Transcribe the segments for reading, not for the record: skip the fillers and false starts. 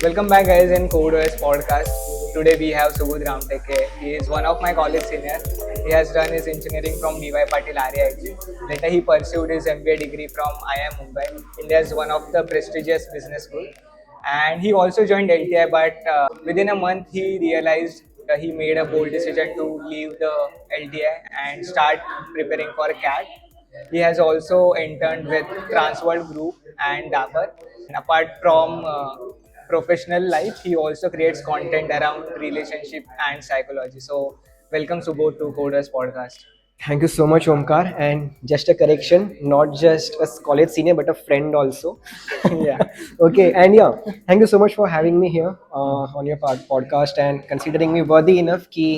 Welcome back, guys, in CodeOS podcast. Today we have Subodh Ramteke. He is one of my college seniors. He has done his engineering from DY Patil RIIT. Later, he pursued his MBA degree from IIM Mumbai, India's one of the prestigious business school. And he also joined LTI, but within a month, he realized he made a bold decision to leave the LTI and start preparing for CAT. He has also interned with Transworld Group and Dabur. And apart from professional life, he also creates content around relationship and psychology. So, welcome Subodh to Coders Podcast. Thank you so much, Omkar. And just a correction, not just a college senior, but a friend also. Yeah, Okay, and yeah, thank you so much for having me here on your podcast and considering me worthy enough कि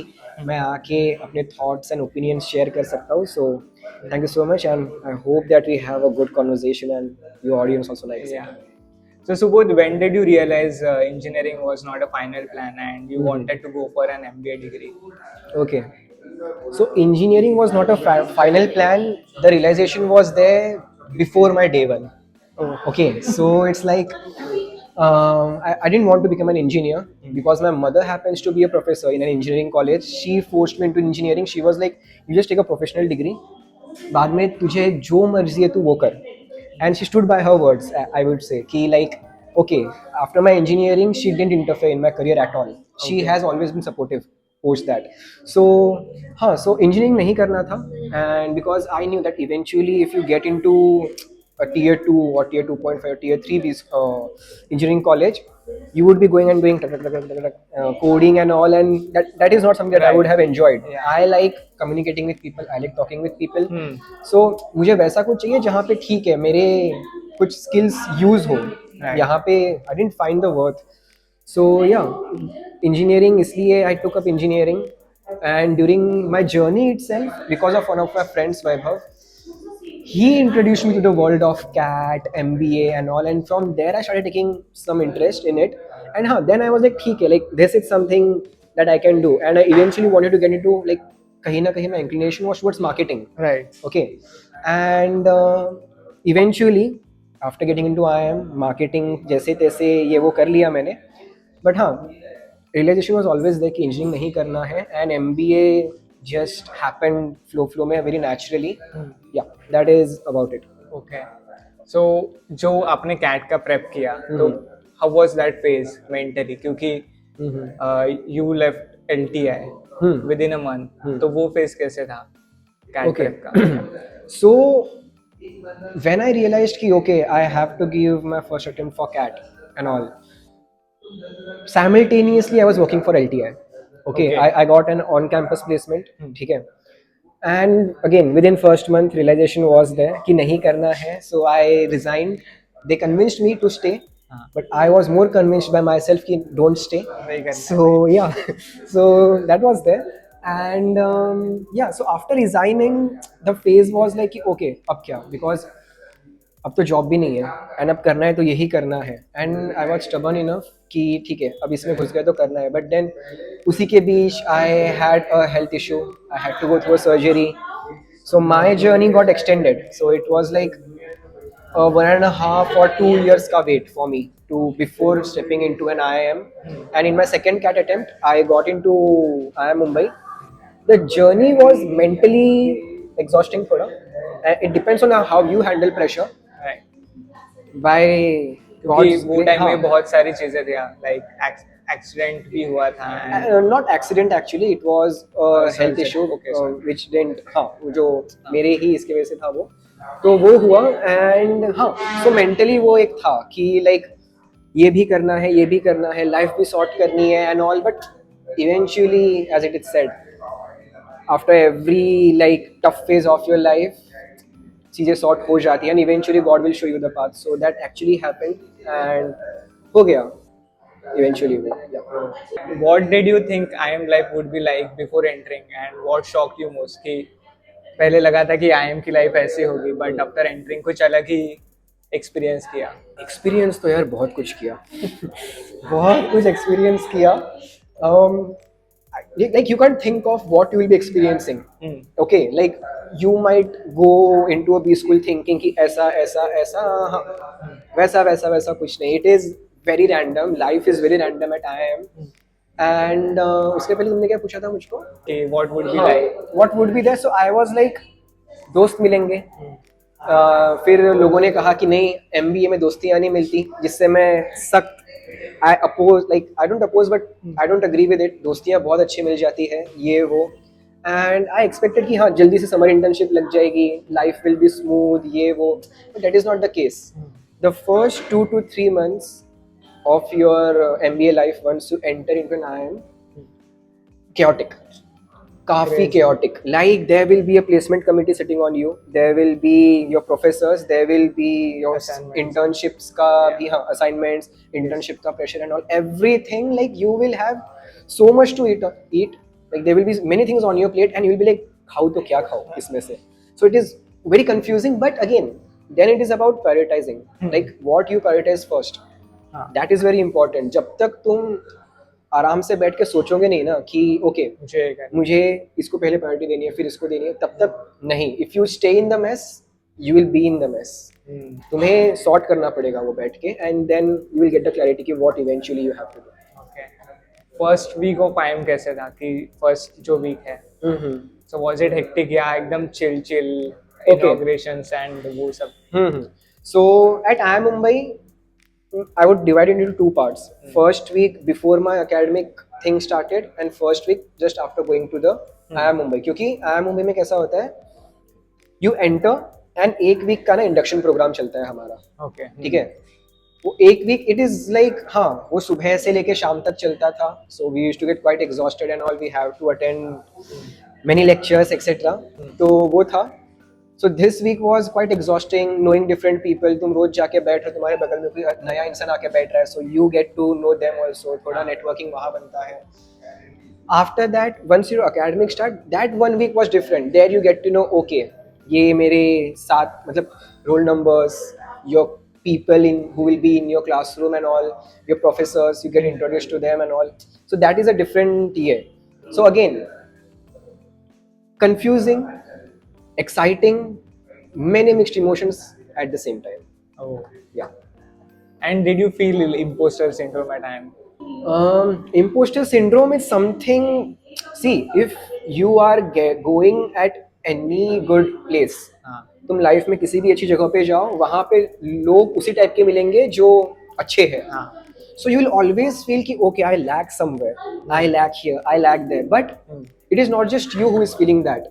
मैं आके अपने thoughts and opinions share कर सकता हूँ. So thank you so much, and I hope that we have a good conversation and your audience also likes yeah. it. So, Subodh, when did you realize engineering was not a final plan and you Mhm. wanted to go for an MBA degree? Okay. So engineering was not a final plan. The realization was there before my day one. Oh, Okay, so it's like I didn't want to become an engineer because my mother happens to be a professor in an engineering college. She forced me into engineering. She was like, "You just take a professional degree. बाद में तुझे जो मर्जी है तू वो कर." And she stood by her words. I would say कि like, okay, after my engineering, she didn't interfere in my career at all. She okay. has always been supportive post that. So हाँ, so engineering नहीं करना था, and because I knew that eventually if you get into a tier 2 or tier 2.5 tier 3 engineering college, you would be going and doing coding and all, and that is not something that I would Right. have enjoyed. Yeah. I like communicating with people, I like talking with people. Hmm. So मुझे वैसा कुछ चाहिए जहाँ पे ठीक है मेरे कुछ skills use हो. Right. यहाँ पे I didn't find the worth. So yeah, engineering इसलिए I took up engineering, and during my journey itself, because of one of my friends, Vaibhav, he introduced me to the world of CAT, MBA, and all. And from there, I started taking some interest in it. And then I was like, okay, like this is something that I can do. And I eventually wanted to get into like kahin my inclination was towards marketing. Right. Okay, and eventually, after getting into IIM, marketing जैसे तैसे ये वो कर लिया मैंने. But हाँ, realization was always there कि engineering नहीं करना है, and MBA just happened flow में very naturally. Yeah, that is about it. Okay. So जो आपने कैट का प्रेप किया तो how was that phase mentally क्योंकि you left LTI within a month तो वो फेज कैसे था कैट Okay. प्रेप का? So when I realized कि okay, I have to give my first attempt for CAT and all, simultaneously I was working for LTI. Okay, Okay. I got an on-campus placement. ठीक है. And again, within first month, realization was there कि नहीं करना है. So I resigned. They convinced me to stay, but I was more convinced by myself कि don't stay. नहीं करना So yeah, so that was there. And yeah, so after resigning, the phase was like कि okay, अब क्या? Because अब तो job भी नहीं है, एंड अब करना है तो यही करना है. And I was stubborn enough कि ठीक है अब इसमें घुस गए तो करना है. बट देन उसी के बीच I had a health issue. I had to go through a surgery. So my journey got extended. So it was like a 1.5 or 2 years ka wait for me to before stepping into an IIM. And in my second CAT attempt, I got into IIM Mumbai. The journey was mentally exhausting thoda. It depends on how you handle pressure. Right. By क्योंकि God's वो grace, time हाँ. में बहुत सारी चीजें थी like accident भी हुआ था and Not accident actually, it was a health surgery. issue Okay, sorry. which didn't, हाँ, वो जो मेरे ही इसके वजह से था वो. तो वो हुआ. एंड हाँ, सो मेंटली वो एक था कि लाइक ये भी करना है, ये भी करना है, लाइफ भी सॉर्ट करनी है and all. But eventually as it is said, after every like tough phase of your life चीज़ें सॉर्ट हो जाती है, and eventually God will show you the path. So that actually happened and हो गया eventually वो. what did you think IIM life would be like before entering and what shocked you most कि पहले लगा था कि IIM की life ऐसी होगी बट आफ्टर एंटरिंग कुछ अलग ही एक्सपीरियंस किया. एक्सपीरियंस तो यार बहुत कुछ किया. बहुत कुछ एक्सपीरियंस किया. Like you can't think of what you will be experiencing. Okay, like you might go into a B school thinking कि ऐसा ऐसा ऐसा, हाँ, वैसा वैसा वैसा कुछ नहीं. It is very random. Life is very random at IIM. And उसके पहले तुमने क्या पूछा था मुझको? कि what would be like? What would be there? So I was like, दोस्त मिलेंगे. फिर लोगों ने कहा कि नहीं, MBA में दोस्तियाँ नहीं मिलती, जिससे मैं सख्त I oppose, like I don't oppose but I don't agree with it. दोस्तियाँ बहुत अच्छी मिल जाती है, ये वो. And I expected कि हाँ जल्दी से समर इंटर्नशिप लग जाएगी, life will be smooth, ये वो. But that is not the case. The first 2 to 3 months of your MBA life, once you enter into an IIM, chaotic. Kafi chaotic. Like there will be a placement committee sitting on you. There will be your professors. There will be your Assignments. internships का भी हाँ assignments, internship का pressure and all. Everything, like you will have so much to eat. Like there will be many things on your plate and you will be like खाऊं तो क्या खाऊं इसमें से. So it is very confusing. But again, then it is about prioritizing. Like what you prioritize first. That is very important. जब तक तुम आराम से बैठ के सोचोगे नहीं ना कि ओके मुझे इसको पहले प्रायोरिटी देनी है फिर इसको देनी है, तब तक नहीं. If you stay in the mess you will be in the mess. तुम्हें सॉर्ट करना पड़ेगा वो बैठ के and then you will get the clarity कि what eventually you have to do. First week of IIM कैसे था कि फर्स्ट जो वीक है सो वाज इट हेक्टिक या एकदम चिल इनॉग्रेशंस एंड वो सब? So at IIM Mumbai, I would divide it into 2 parts. First week before my academic thing started and first week just after going to the IIM Mumbai. क्योंकि IIM Mumbai में कैसा होता है, you enter and 1 week का ना induction programme चलता है हमारा. ओके ठीक है, वो 1 week it is like हाँ वो सुबह से लेके शाम तक चलता था. So we used to get quite exhausted and all. We have to attend many lectures etc. तो वो था. So this week was quite exhausting, knowing different people. तुम रोज जाके बैठ रहे हो, तुम्हारे बगल में कोई नया इंसान आके बैठ रहा है, so you get to know them also. थोड़ा networking वहाँ बनता है. After that, once your academic start, that 1 week was different. There you get to know, okay, ये मेरे साथ मतलब roll numbers, your people in who will be in your classroom and all, your professors, you get introduced to them and all. So that is a different year. So again, confusing, exciting, many mixed emotions at the same time. Oh. Yeah. And did you feel imposter syndrome at IIM? Imposter syndrome is something. See, if you are going at any good place, तुम life में किसी भी अच्छी जगह पे जाओ, वहाँ पे लोग उसी टाइप के मिलेंगे जो अच्छे हैं. So you will always feel कि okay, I lack somewhere, I lack here, I lack there. But it is not just you who is feeling that.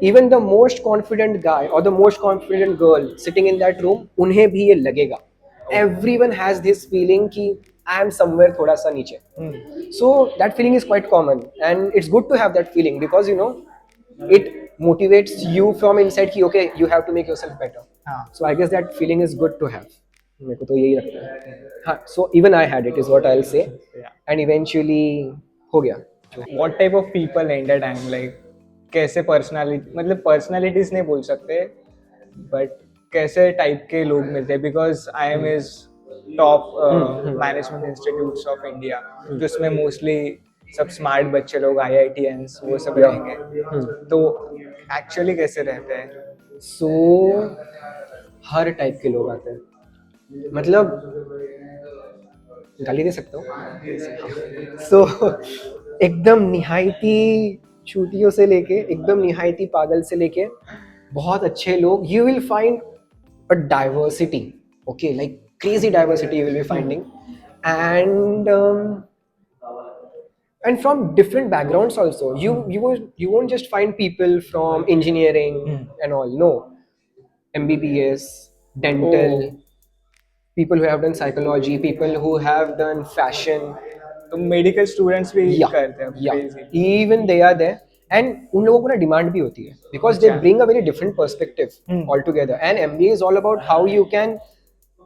Even the most confident guy or the most confident girl sitting in that room, उन्हें भी ये लगेगा. Everyone has this feeling कि I am somewhere थोड़ा सा नीचे. So that feeling is quite common and it's good to have that feeling because you know it motivates you from inside कि okay, you have to make yourself better. So I guess that feeling is good to have. मेरे को तो यही लगता है. हाँ, so even I had it is what I'll say. And eventually हो गया. What type of people ended IIM? Like कैसे पर्सनालिटी, मतलब पर्सनालिटीज नहीं बोल सकते बट कैसे टाइप के लोग मिलते हैं? Because IIM is top management institutes of India, जिसमें मोस्टली सब स्मार्ट बच्चे लोग IITians वो सब रहेंगे. तो एक्चुअली कैसे रहते हैं? सो हर टाइप के लोग आते हैं. मतलब गाली दे सकता हूँ. सो एकदम निहायती छूटियों से लेके एकदम निहायती पागल से लेके बहुत अच्छे लोग. You will find a diversity. Okay, like crazy diversity you will be finding. And from different backgrounds also. You won't just find people from engineering and all. No, MBBS, dental, people who have done psychology, people who have done fashion. तो medical students भी करते हैं. Yeah, even they are there. And उन लोगों को ना demand भी होती है because they bring a very different perspective altogether. And MBA is all about how you can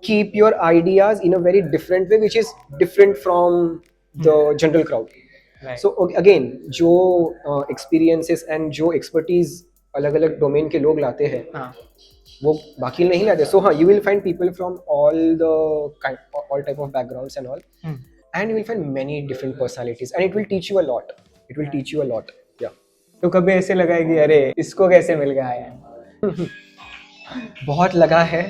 keep your ideas in a very different way, which is different from the general crowd. Right. So again, जो experiences and जो expertise अलग-अलग domain के लोग लाते हैं, वो बाकी नहीं लाते. So हाँ, you will find people from all type of backgrounds and all. And you will find many different personalities and it will teach you a lot. It will teach you a lot. Yeah. तो कभी ऐसे लगा है कि अरे इसको कैसे मिल गया है? बहुत लगा है.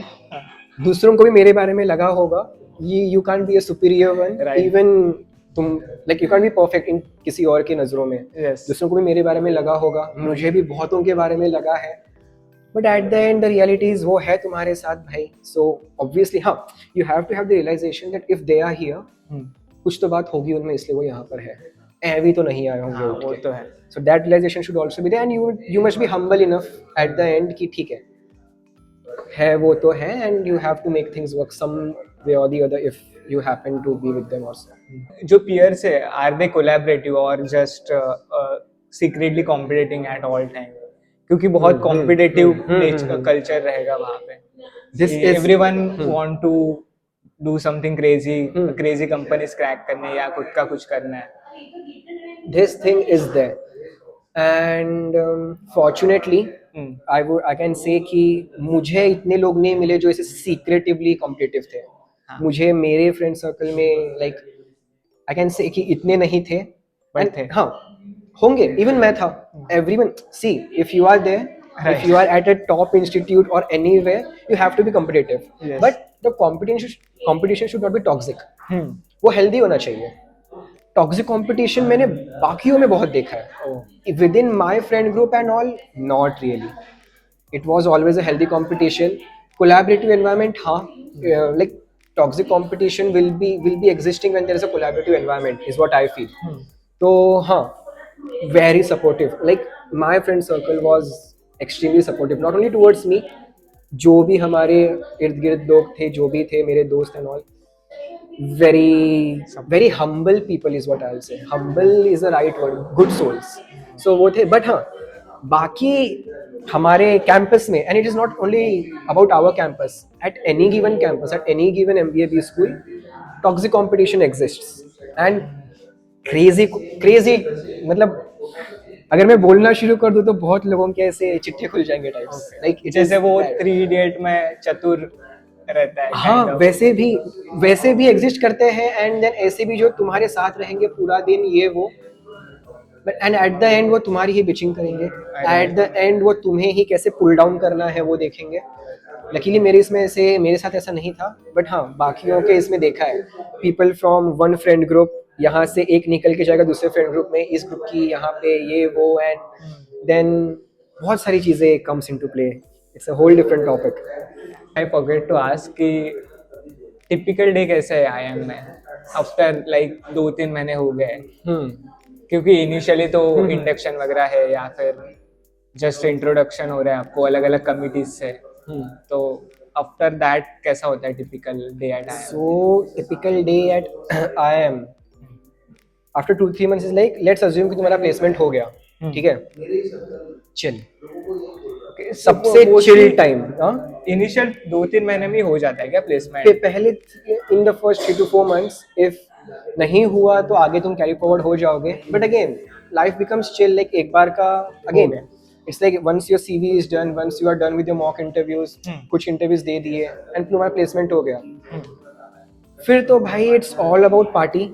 दूसरों को भी मेरे बारे में लगा होगा. you can't be a superior one. Right. Even तुम like you can't be perfect in किसी और की नज़रों में. Yes. दूसरों को भी मेरे बारे में लगा होगा, मुझे भी बहुतों के बारे में लगा है. But at the end, the reality is वो है तुम्हारे साथ भाई. So obviously हाँ, you have to have the realization that if they are here, कुछ तो बात होगी उनमें, इसलिए वो यहाँ पर है. ऐवी तो नहीं आए होंगे हाँ, उठ वो के. तो है. So that realization should also be there, and you must be humble enough at the end कि ठीक है वो तो है, and you have to make things work some way or the other if you happen to be with them also. जो peers है, are they collaborative or just secretly competing at all time? क्योंकि बहुत competitive culture रहेगा वहाँ पे. Everyone want to do something crazy, crazy companies crack करने या खुद का कुछ करना है. This thing is there, and fortunately I can say कि मुझे इतने लोग नहीं मिले जो ऐसे secretively competitive थे. मुझे मेरे फ्रेंड सर्कल में like I can say कि इतने नहीं थे. But थे. हाँ होंगे, even मैं था. Everyone, see, if you are there, Right. if you are at a top institute or anywhere, you have to be competitive. Yes. But the competition should not be toxic. वो healthy होना चाहिए. Toxic competition मैंने बाकियों में बहुत देखा है. Within my friend group and all, not really. It was always a healthy competition. Collaborative environment, हाँ, like toxic competition will be existing when there is a collaborative environment, is what I feel. तो हाँ, very supportive. Like my friend circle was extremely supportive, not only towards me. जो भी हमारे इर्द गिर्द लोग थे, जो भी थे मेरे दोस्त and all, very humble people is what I'll say. Humble is the right word. Good souls. So वो थे. But हाँ, बाकी हमारे कैंपस में, and it is not only about our campus, at any given campus, at any given MBA school, toxic competition exists. And crazy मतलब अगर मैं बोलना शुरू कर दूं तो बहुत लोगों के ऐसे चिट्ठे खुल जाएंगे टाइप्स. लाइक जैसे वो 3 इडियट में चतुर रहता है. हाँ, वैसे भी एग्जिस्ट करते हैं. एंड देन ऐसे भी जो तुम्हारे साथ रहेंगे पूरा दिन, ये वो, एंड एट द एंड वो तुम्हारी ही बिचिंग करेंगे. एट द एंड वो तुम्हें ही कैसे पुल डाउन करना है वो देखेंगे. लकीली मेरे साथ ऐसा नहीं था. बट हाँ, बाकियों के इसमें देखा है. People from one friend group, यहाँ से एक निकल के जाएगा दूसरे फ्रेंड ग्रुप में, इस ग्रुप की यहाँ पे ये वो, एंड देन बहुत सारी चीज़ें comes into play. It's a whole different topic. I forget to ask कि टिपिकल डे कैसे है आईएम में आफ्टर लाइक 2-3 महीने हो गए. क्योंकि इनिशियली तो इंडक्शन वगैरह है या फिर जस्ट इंट्रोडक्शन हो रहा है आपको अलग अलग कमिटीज से. तो आफ्टर दैट कैसा होता है typical day at IIM? So typical day at IIM after 2-3 months is like, let's assume कि तुम्हारा प्लेसमेंट हो गया. ठीक है, चिल. सबसे चिल टाइम. इनिशियल 2-3 महीने में हो जाता है क्या प्लेसमेंट? पहले in the first 3 to 4 months, if नहीं हुआ तो आगे तुम कैरी फॉरवर्ड हो जाओगे. But again life becomes chill. Like एक बार का again it's like once your CV is done, once you are done with your mock interviews, कुछ इंटरव्यूज दे दिए एंड तुम्हारा प्लेसमेंट हो गया. फिर तो भाई it's all about party,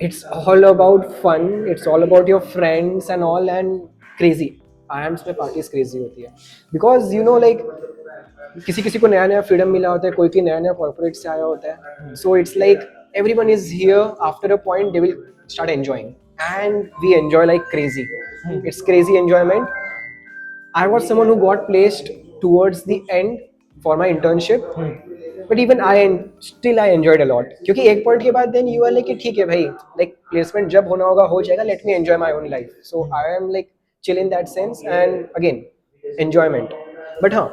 it's all about fun, it's all about your friends and all, and crazy. IIMs में पार्टीज क्रेजी होती है बिकॉज यू नो लाइक किसी को नया फ्रीडम मिला होता है, कोई नया कॉर्पोरेट से आया होता है. सो it's like everyone is here. After a point they will start enjoying, and we enjoy like crazy. It's crazy enjoyment. I was someone who got placed towards the end for my internship, but even I enjoyed a lot. क्योंकि एक point के बाद then you are like कि ठीक है भाई, like placement जब होना होगा हो जाएगा, let me enjoy my own life. So I am like chill in that sense, and again enjoyment. But हाँ,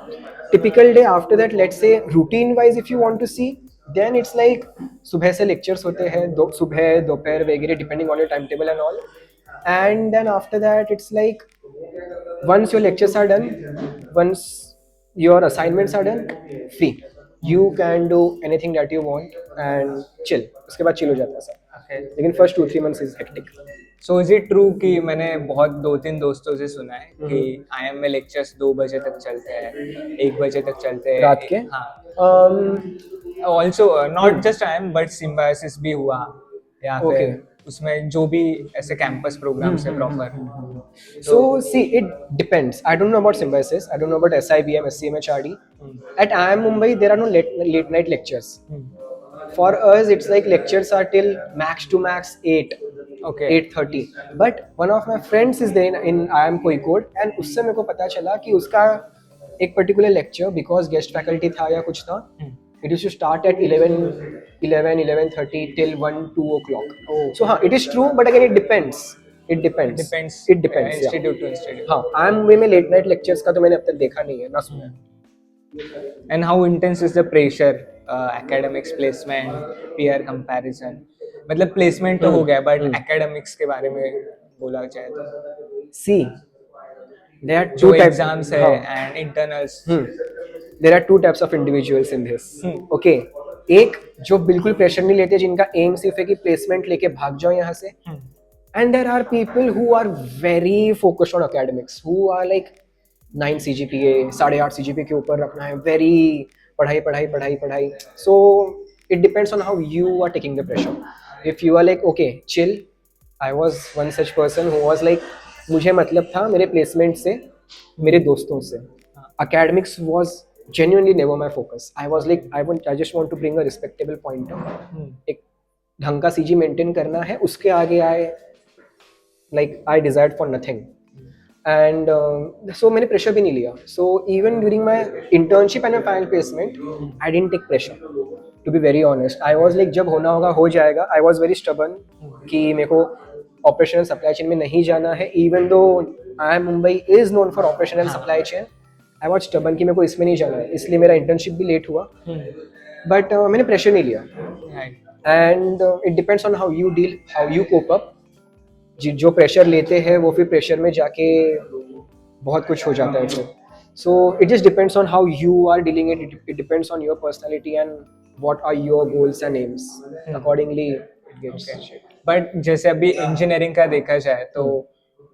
typical day after that, let's say routine wise if you want to see, then it's like सुबह से lectures होते हैं, सुबह दोपहर वगैरह depending on your timetable and all, and then after that it's like once your lectures are done, once your assignments are done, free, you can do anything that you want and chill. उसके बाद chill हो जाता है सब. लेकिन first 2-3 months is hectic. So is it true कि मैंने बहुत 2-3 दोस्तों से सुना है कि आईएम में लेक्चर्स 2 बजे तक चलते हैं, 1 बजे तक चलते हैं रात के? हाँ. Also not just IIM but Symbiosis भी हुआ या फिर उसमें जो भी ऐसे कैंपस प्रोग्राम्स है प्रॉपर. So see, it depends. I don't know about Symbiosis. I don't know about SIBM, SCM, HRD. At IIM Mumbai, there are no late night lectures. for us it's like lectures are till max to max 8, Okay. 8:30. But one of my friends is there in IIM Kozhikode and उससे मेरे को पता चला कि उसका एक particular lecture because guest faculty था या कुछ था, it used to start at 11:30 till 1-2 o'clock. Oh. So हाँ, it is true, but again it depends. It depends. Depends. It depends. Yeah. Institute to institute. हाँ, IIM में late night lectures का तो मैंने अब तक देखा नहीं है, ना सुना है. And how intense is the pressure? Academics, placement, peer comparison. मतलब placement तो हो गया, but academics के बारे में बोला जाए तो See, there are जो two types. exams है हाँ. and internals. There are two types of individuals in this. Okay, एक जो बिल्कुल प्रेशर नहीं लेते, जिनका एम सिर्फ है कि प्लेसमेंट लेके भाग जाओ यहाँ से. And there are people who are very focused on academics, who are like 9 CGPA, 8.5 CGPA के ऊपर रखना है, very पढ़ाई पढ़ाई पढ़ाई पढ़ाई. So it depends on how you are taking the pressure. If you are like okay, chill. I was one such person who was like मुझे मतलब था मेरे प्लेसमेंट से, मेरे दोस्तों से. Academics was genuinely never my focus. I was like I just want to bring a respectable pointer. एक ढंग का CG मेंटेन करना है, उसके आगे I desired for nothing. And so मैंने pressure भी नहीं लिया. So even during my internship and my final placement, I didn't take pressure. To be very honest, I was like जब होना होगा हो जाएगा. I was very stubborn कि मेरे को operational supply chain में नहीं जाना है. Even though IIM Mumbai is known for operational supply chain, I was stubborn कि मेरे को इसमें नहीं जाना है. इसलिए मेरा internship भी late हुआ. But मैंने pressure नहीं लिया. Right. And it depends on how you deal, how you cope up. जो प्रेशर लेते हैं वो फिर प्रेशर में जाके बहुत कुछ हो जाता है फिर. So it just depends on how you are dealing it. It depends on your personality and what are your goals and aims. Accordingly it gets. But जैसे अभी इंजीनियरिंग का देखा जाए तो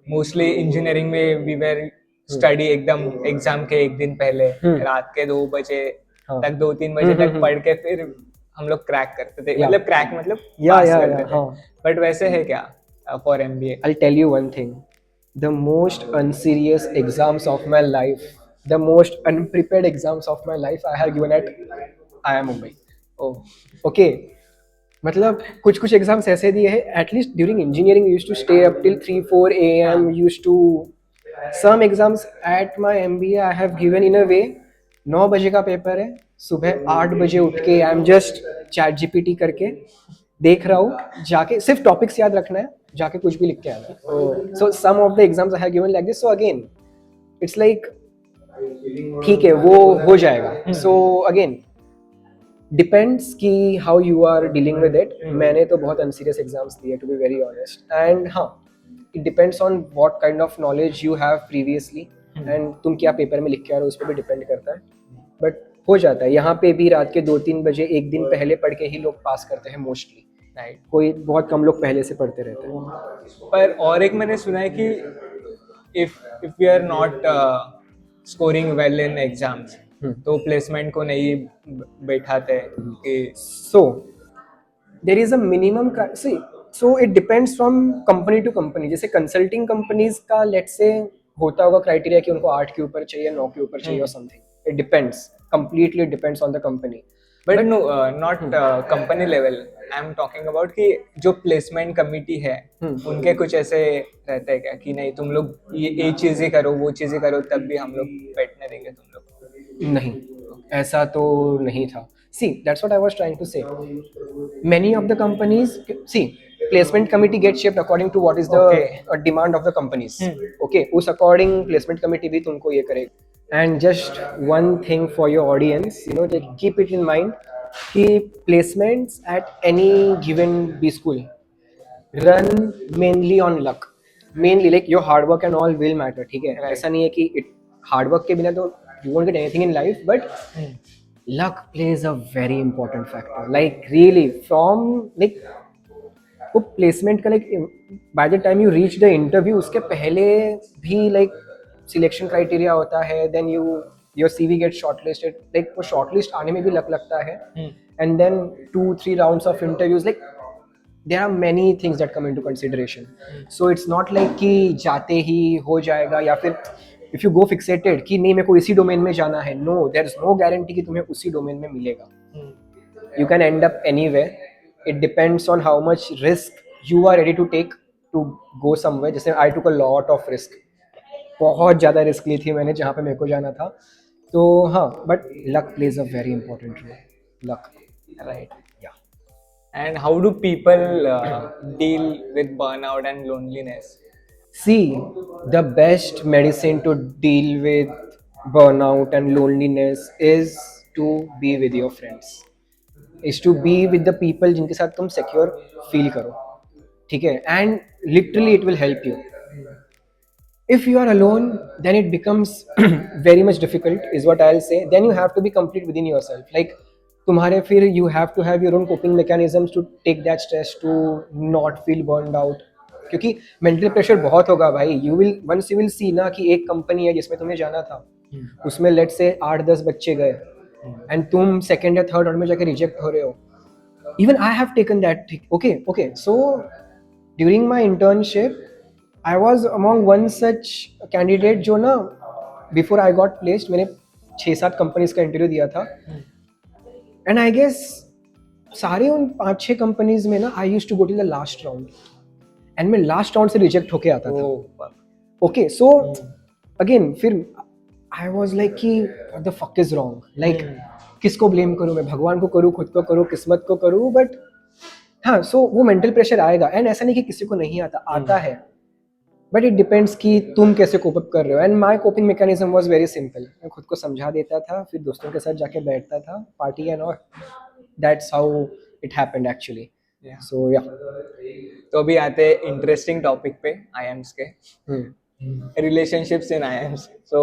मोस्टली इंजीनियरिंग में वी वेर स्टडी एकदम exam के एक दिन पहले रात के 2 बजे तक 2-3 बजे तक पढ़ के फिर हम लोग क्रैक करते थे. मतलब क्रैक मतलब पास करते थे. बट वैसे है क्या for MBA? I'll tell you one thing. The most unserious exams of my life, the most unprepared exams of my life I have given at IIM Mumbai. Oh. Okay. मतलब कुछ exams ऐसे दिए हैं. At least during engineering use to stay up till 3-4 AM. Use to some exams at my MBA I have given in a way 9 बजे का paper है, सुबह 8 बजे उठ के I am just chat GPT करके देख रहा हूँ, जाके सिर्फ टॉपिक्स याद रखना है, जाके कुछ भी लिख के आना है. So some of the exams I have given like this. So again it's like ठीक है वो हो जाएगा. सो अगेन डिपेंड्स कि how you are dealing with it. मैंने तो बहुत अनसीरियस एग्जाम्स दिए to be very honest. And हाँ, it depends on what kind of knowledge you have previously and तुम क्या पेपर में लिख के आ रहे हो उस पर भी डिपेंड करता है. बट हो जाता है. यहाँ पे भी रात के 2-3 बजे एक दिन पहले पढ़ के ही लोग पास करते हैं मोस्टली. राइट. कोई बहुत कम लोग पहले से पढ़ते रहते हैं. पर और एक मैंने सुना है कि if we are not scoring well in exams तो प्लेसमेंट को नहीं बैठाते कि so there is a minimum. See so it depends from company to company. जैसे कंसल्टिंग कंपनीज का लेट्स से होता होगा क्राइटेरिया कि उनको 8 के ऊपर चाहिए, 9 के ऊपर चाहिए और something. It depends completely depends on the company. But no, not company level. I am talking about कि जो प्लेसमेंट कमिटी है उनके कुछ ऐसे रहते हैं क्या कि नहीं तुम लोग ये चीज़ ही करो वो चीज़ ही करो तब भी हम लोग बैठने देंगे तुम लोग? नहीं, ऐसा तो नहीं था. See, that's what I was trying to say. Many of the companies, see, placement committee gets shaped according to what is the demand of the companies. Okay, उस according placement committee भी तुमको ये करेगा. And just one thing for your audience, you know, like keep it in mind कि placements at any given B school run mainly on luck. Mainly like your hard work and all will matter. ठीक है, ऐसा नहीं है कि hard work के बिना तो you won't get anything in life, but luck plays a very important factor. Like really from like वो placement का like by the time you reach the interview उसके पहले भी like सिलेक्शन क्राइटेरिया होता है. Then your CV get shortlisted. Like वो shortlist आने में भी लगता है. And then 2-3 rounds of interviews. Like there are many things that come into consideration. So it's not like कि जाते ही हो जाएगा या फिर इफ यू गो फिक्सेटेड कि नहीं मेरे को इसी डोमेन में जाना है. No, there is no guarantee कि तुम्हें उसी डोमेन में मिलेगा. you can end up anywhere. It depends on how much risk you are ready to take to go somewhere. जैसे I took a lot of risk, बहुत ज़्यादा risk ली थी मैंने जहाँ पे मेरे को जाना था. तो हाँ, but luck plays a very important role. Luck. Right. Yeah. And how do people deal with burnout and loneliness? See, the best medicine to deal with burnout and loneliness is to be with your friends. Is to be with the people जिनके साथ तुम secure feel करो. ठीक है? And literally it will help you. If you are alone, then it becomes very much difficult, is what I'll say. Then you have to be complete within yourself. Like, तुम्हारे फिर you have to have your own coping mechanisms to take that stress, to not feel burned out. क्योंकि mental pressure बहुत होगा भाई. Once you will see ना कि एक company है जिसमें तुम्हें जाना था, उसमें let's say 8-10 बच्चे गए, and तुम second या third round में जाके reject हो रहे हो. Even I have taken that. Okay. So during my internship, I was among one such candidate जो ना before I got placed मैंने 6-7 कंपनीज का इंटरव्यू दिया था. एंड आई गेस सारे उन 5-6 कंपनीज में ना I used to go to the last round, and मैं लास्ट राउंड से रिजेक्ट होके आता था. ओके, सो अगेन फिर आई वाज लाइक कि what the fuck is wrong. Like किसको ब्लेम करूं मैं? भगवान को करूं, खुद को करूं, किस्मत को करूं? बट हाँ, सो वो मेंटल प्रेशर आएगा. एंड ऐसा नहीं कि किसी को नहीं आता है, बट इट डिपेंड्स कि तुम कैसे कोप अप कर रहे हो. And my coping mechanism was very simple. मैं खुद को समझा देता था, फिर दोस्तों के साथ जाके बैठता था, party and all. That's how it happened actually. So yeah, तो अभी आते हैं इंटरेस्टिंग टॉपिक पे, आईएम्स के, रिलेशनशिप्स इन आईएम्स. सो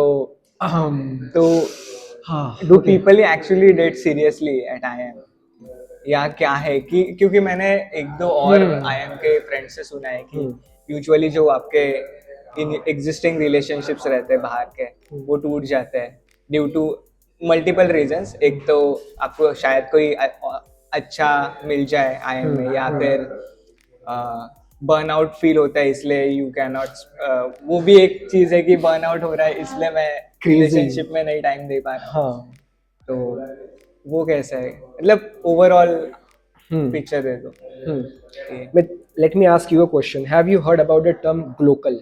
तो do people actually date seriously at IIM, या क्या है कि क्योंकि मैंने एक दो और आईएम के फ्रेंड से सुना है कि यूजुअली जो आपके एग्जिस्टिंग रिलेशनशिप्स रहते हैं बाहर के, वो टूट जाते हैं ड्यू टू मल्टीपल रीजंस. एक तो आपको शायद कोई अच्छा मिल जाए आईएम में, या फिर बर्नआउट फील होता है इसलिए यू कैन नॉट. वो भी एक चीज है कि बर्नआउट हो रहा है इसलिए मैं रिलेशनशिप में नहीं टाइम दे पा रहा. हाँ, तो वो कैसा है, मतलब ओवरऑल पिक्चर दे दो. But let me ask you a question. Have you heard about the term glocal?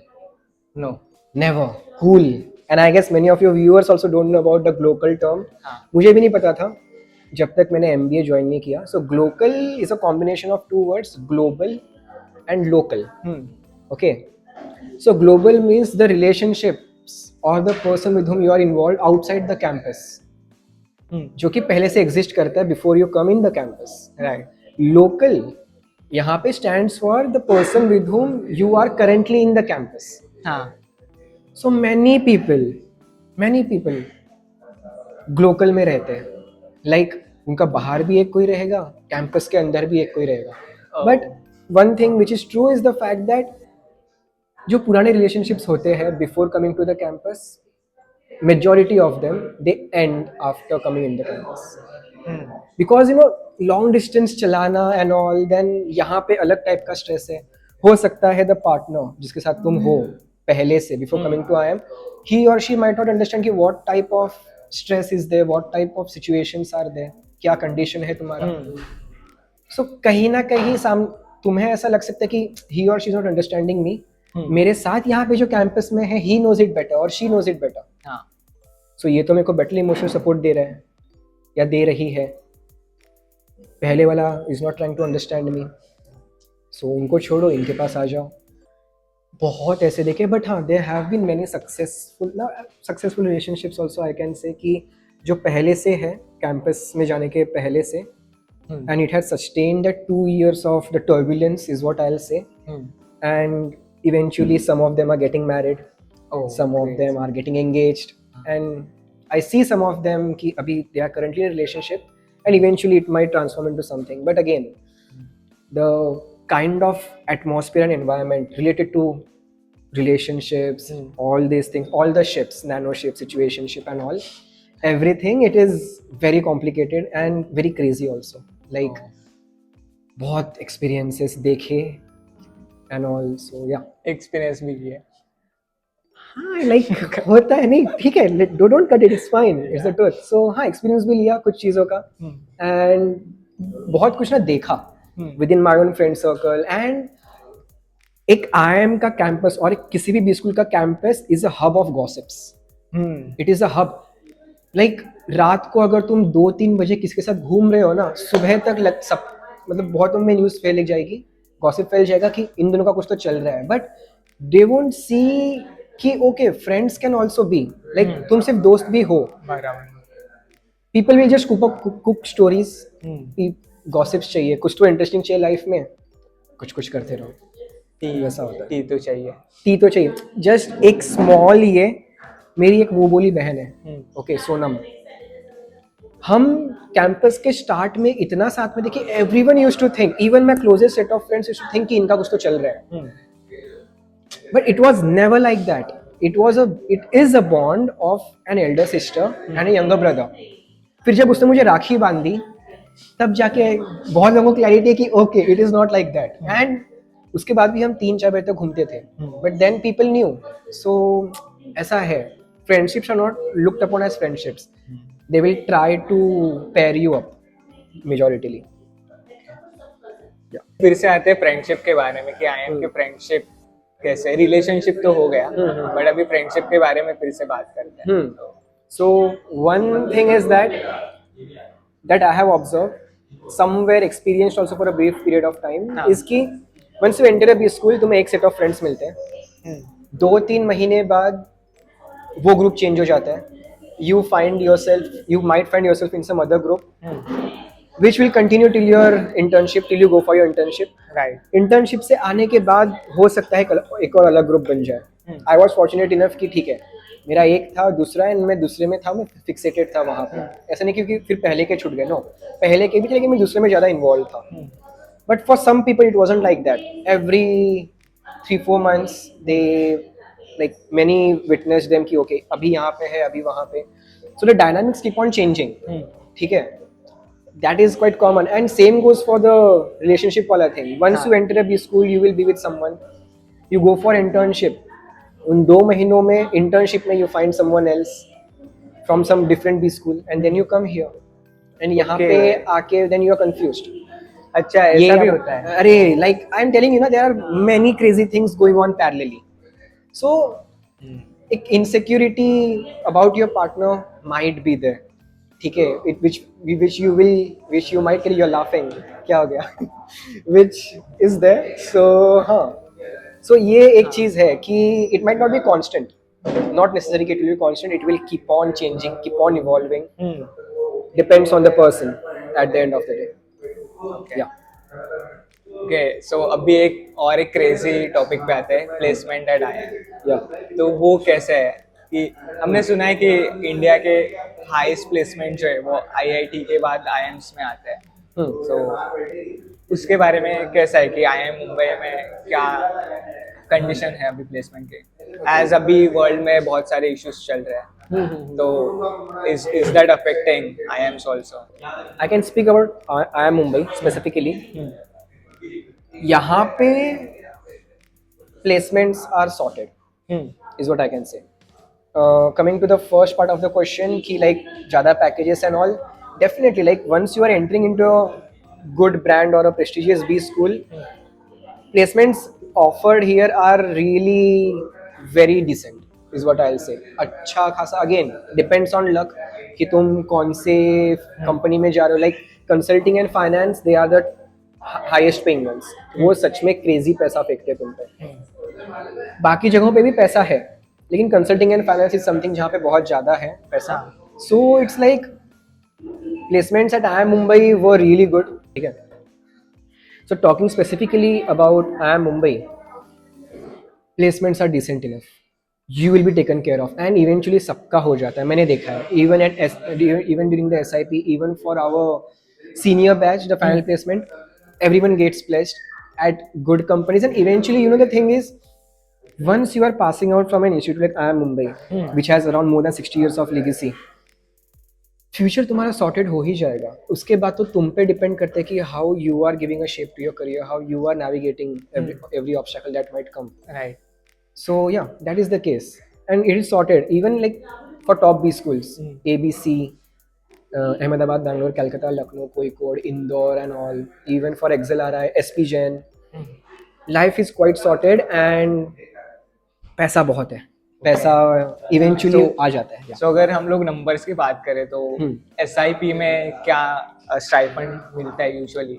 No. Never. Cool. And I guess many of your viewers also don't know about the glocal term. हाँ. मुझे भी नहीं पता था जब तक मैंने MBA join नहीं किया. So glocal is a combination of two words, global and local. Okay. So global means the relationships or the person with whom you are involved outside the campus, जो कि पहले से एग्जिस्ट करता है before you come in the campus. Right. Local यहाँ पे stands for the person with whom you are currently in the campus. हाँ. So many people Glocal में रहते हैं. Like उनका बाहर भी एक कोई रहेगा, कैंपस के अंदर भी एक कोई रहेगा. But one thing which is true is the fact that जो पुराने relationships होते हैं before coming to the campus, majority of them they end after coming in the campus. Because you know long distance चलाना and all, then यहाँ पे अलग type का stress है. हो सकता है the partner जिसके साथ तुम हो पहले से before coming to IIM, he or she might not understand कि what type of stress is there, what type of situations are there, क्या condition है तुम्हारा. So कहीं ना कहीं तुम्हें ऐसा लग सकता है कि he or she is not understanding me. मेरे साथ यहाँ पे जो कैंपस में है he knows it better or she knows it better. हाँ. So ये तो मेरे को बेटर इमोशनल सपोर्ट दे रहा है या दे रही है. पहले वाला is not trying to understand me. So उनको छोड़ो, इनके पास आ जाओ. बहुत ऐसे देखे, बट हाँ, there have been many successful relationships also I can say, कि जो पहले से है कैंपस में जाने के पहले से, and it has sustained that 2 years of the turbulence is what I will say. And eventually some of them are getting married, some of them are getting engaged, and I see some of them ki abhi they are currently in a relationship and eventually it might transform into something. But again, the kind of atmosphere and environment related to relationships, all these things, all the ships, nano ship, situationship and all, everything, it is very complicated and very crazy also. Like बहुत experiences देखे and all, so yeah. Experience भी किया. हाँ, लाइक होता है, नहीं ठीक है, don't cut it, it's fine, it's the truth. So हाँ, एक्सपीरियंस भी लिया कुछ चीज़ों का, एंड बहुत कुछ ना देखा with in my own friend circle. And एक IIM का कैंपस और एक किसी भी बी स्कूल का campus is a hub of gossips. It is a hub. Like रात को अगर तुम 2-3 बजे किसी के साथ घूम रहे हो ना, सुबह तक सब मतलब बहुत में न्यूज़ फैल जाएगी, गॉसिप फैल जाएगा कि इन दोनों का कुछ तो चल रहा है. बट दे वोंट सी कि okay friends can also be like तुम सिर्फ दोस्त भी हो. बराबर. People will just cook stories. Gossips चाहिए, कुछ तो इंटरेस्टिंग चाहिए लाइफ में, कुछ कुछ करते रहो. वैसा होता है. टी तो चाहिए. टी तो चाहिए. जस्ट एक स्मॉल ये मेरी एक वो बोली बहन है, ओके सोनम. हम कैंपस के स्टार्ट में इतना साथ में देखिए, everyone used to think, even my closest set of friends used to think कि इनका कुछ तो चल रहा है. But it was never like that. It is a bond of an elder sister and a younger brother. फिर जब उसने मुझे राखी बांधी तब जाके बहुत लोगों को क्लैरिटी है कि okay it is not like that. And उसके बाद भी हम 3-4 बजे तक घूमते थे. But then people knew. So ऐसा है, friendships are not looked upon as friendships. They will try to pair you up majoritily. फिर से आते हैं फ्रेंडशिप के बारे में कि IIM के फ्रेंडशिप कैसे, रिलेशनशिप तो हो गया बट अभी फ्रेंडशिप के बारे में फिर से बात करते हैं. So one thing is that I have observed, somewhere experienced also for a brief period of time, हाँ. is कि once you enter a B school तुम्हें एक set of friends मिलते हैं. 2-3 महीने बाद वो ग्रुप चेंज हो जाता है. You might find yourself in some other group which will continue till your internship, till you go for your internship. Right. Internship से आने के बाद हो सकता है एक और अलग ग्रुप बन जाए. आई वॉज फॉर्चुनेट इनफ कि ठीक है, मेरा एक था, दूसरा है, मैं दूसरे में था, मैं फिक्सेटेड था वहाँ पे. ऐसा नहीं क्योंकि फिर पहले के छूट गए, नो, पहले के भी थे लेकिन मैं दूसरे में ज़्यादा इन्वॉल्व था. But for some people it wasn't like that. Every 3-4 months they like many witness them कि ओके अभी यहाँ पे है, अभी वहाँ पे. So the dynamics keep on changing. ठीक है, that is quite common, and same goes for the relationship wala thing. Once you enter a B school, you will be with someone, you go for internship, उन 2 महीनों में internship में you find someone else from some different B school, and then you come here and यहाँ पे आके then you are confused. अच्छा, ऐसा भी होता है. अरे like I am telling you ना, there are many crazy things going on parallelly. So एक insecurity about your partner might be there. ठीक है, which you might you're laughing, क्या हो गया, which is there. So हाँ, so ये एक चीज है कि it might not be constant, not necessarily it will be constant, it will keep on changing, keep on evolving. Depends on the person at the end of the day. Okay. Yeah. Okay, so अभी एक crazy topic पे आते हैं, placement eight IIM. Yeah. तो वो कैसे है कि हमने सुना है कि इंडिया के हाईएस्ट प्लेसमेंट जो है वो IIT के बाद IIMs में आते हैं. तो उसके बारे में कैसा है कि IIM मुंबई में क्या कंडीशन है अभी प्लेसमेंट के, एज अभी वर्ल्ड में बहुत सारे इश्यूज चल रहे हैं, तो is that affecting IIMs also? I can speak about IIM Mumbai specifically. यहाँ पे placements are sorted, is what I can say. Coming to the first part of the question, कि like ज़्यादा packages and all, definitely like once you are entering into a good brand or a prestigious B school, placements offered here are really very decent, is what I'll say. अच्छा खासा, again depends on luck कि तुम कौन से company में जा रहे हो. Like consulting and finance, they are the highest paying ones. वो सच में क्रेजी पैसा फेंकते हैं तुम पे. बाकी जगहों पे भी पैसा है, लेकिन consulting and finance is something जहाँ पे बहुत ज़्यादा है पैसा. So it's like placements at IIM Mumbai were really good. ठीक है, so talking specifically about IIM Mumbai, placements are decent enough. You will be taken care of and eventually सबका हो जाता है. मैंने देखा है even during the SIP, even for our senior batch, the final placement, everyone gets placed at good companies. And eventually, you know, the thing is, once you are passing out from an institute like IIM Mumbai, which has around more than 60 years of legacy, future तुम्हारा sorted हो ही जाएगा. उसके बाद तो तुम पे depend करता है कि how you are giving a shape to your career, how you are navigating every obstacle that might come. Right. So yeah, that is the case, and it is sorted even like for top B schools, ABC, Ahmedabad, Bangalore, Calcutta, Lucknow, Kozhikode, Indore, and all. Even for XLRI, SP Gen, life is quite sorted and पैसा बहुत है. पैसा eventually So- आ जाता है. सो अगर हम लोग numbers की बात करें तो SIP में क्या स्टाइपेंड मिलता है यूजुअली